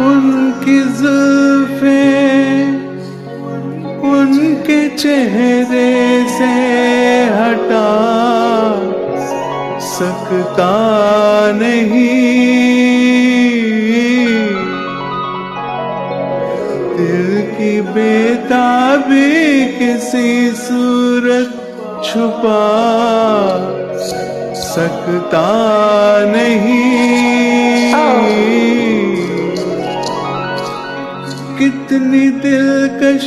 उनकी जुल्फें उनके चेहरे से हटा सकता नहीं, दिल की बेताबी किसी सूरत छुपा सकता नहीं। कितनी दिलकश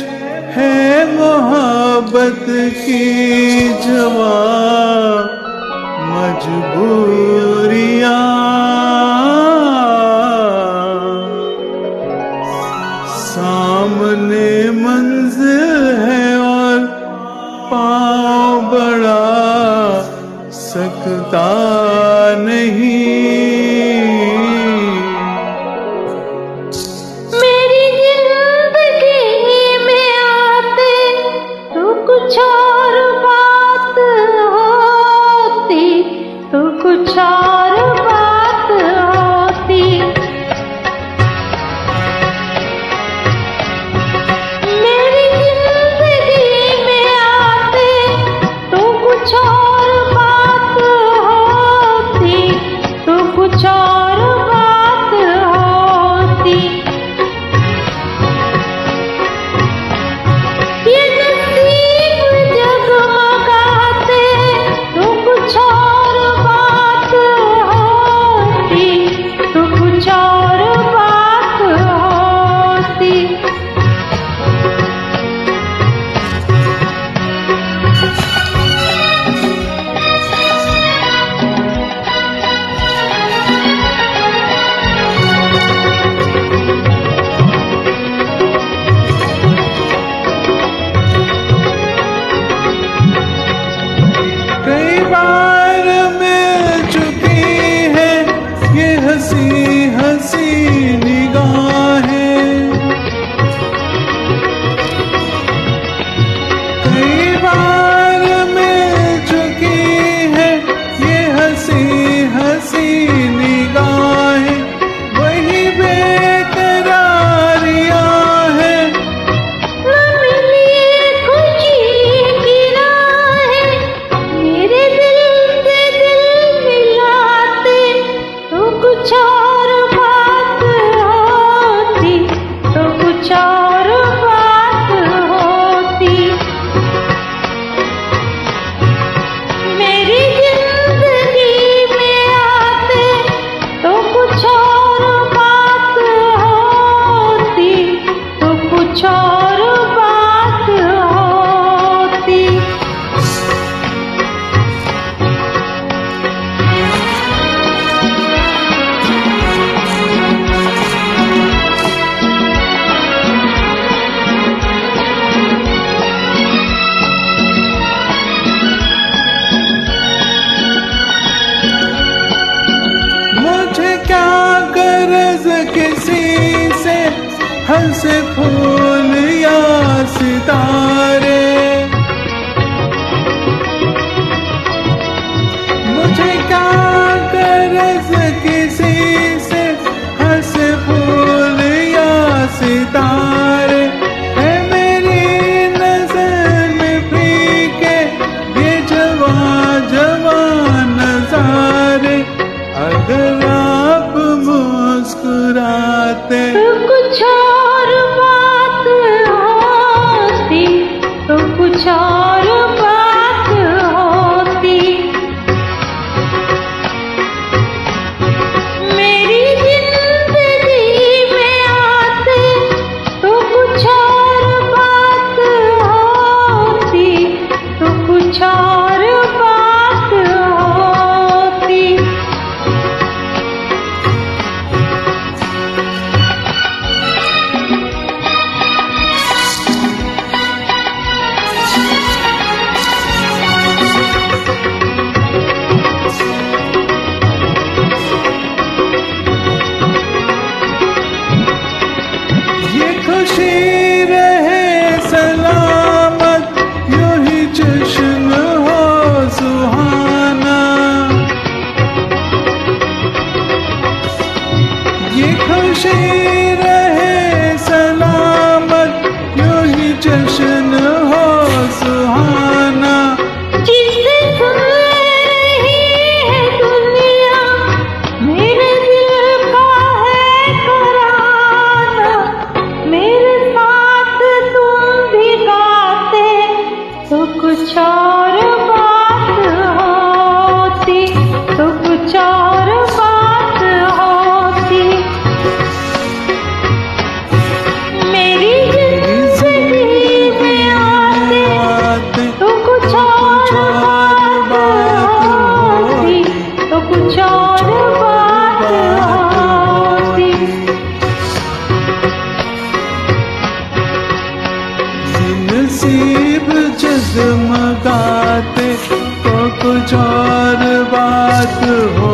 है मोहब्बत की जवाब मजबूरियां, सामने मंजिल है और पाँव बढ़ा सकता नहीं। हंसे फूल या सितारे, मुझे क्या गरज किसी से हंसे फूल या सितारे। है मेरी नजर में फीके ये जवां जवां नजारे, अगर आप मुस्कुराते कुछ और बात होती तो कुछ और बात होती, तो कुछ और बात होती। मेरी जिंदगी में आते तो कुछ और बात होती, तो कुछ और बात होती। नसीब जगमगाते तो कुछ और बात हो